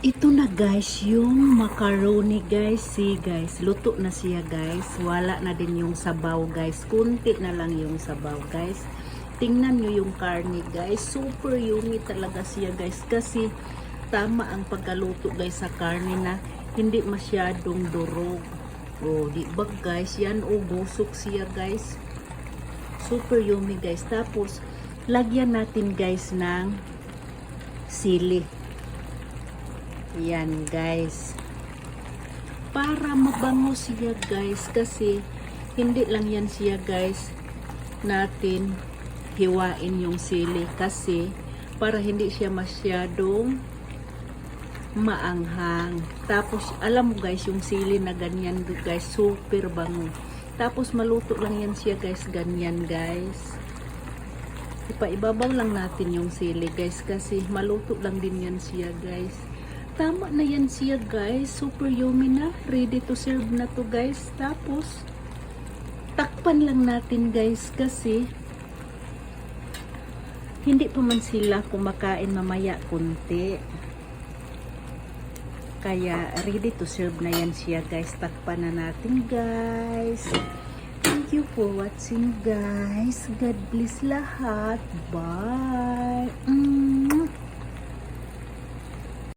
Ito na guys, yung macaroni guys. See guys, luto na siya guys. Wala na din yung sabaw guys. Kunti na lang yung sabaw guys. Tingnan nyo yung karne guys. Super yummy talaga siya guys. Kasi tama ang pagkaluto guys sa karne na hindi masyadong durog. Oh, di ba guys? Yan oh, busok siya guys. Super yummy guys. Tapos, lagyan natin guys ng sili. Yan guys, para mabango siya guys, kasi hindi lang yan siya guys natin hiwain yung sili, kasi para hindi siya masyadong maanghang. Tapos alam mo guys, yung sili na ganyan guys, super bango. Tapos maluto lang yan siya guys, ganyan guys. Ipaibabaw lang natin yung sili guys, kasi maluto lang din yan siya guys. Tama na yan siya guys. Super yummy na. Ready to serve na to guys. Tapos, takpan lang natin guys, kasi hindi pa man sila kumakain mamaya kunti. Kaya, ready to serve na yan siya guys. Takpan na natin guys. Thank you for watching guys. God bless lahat. Bye.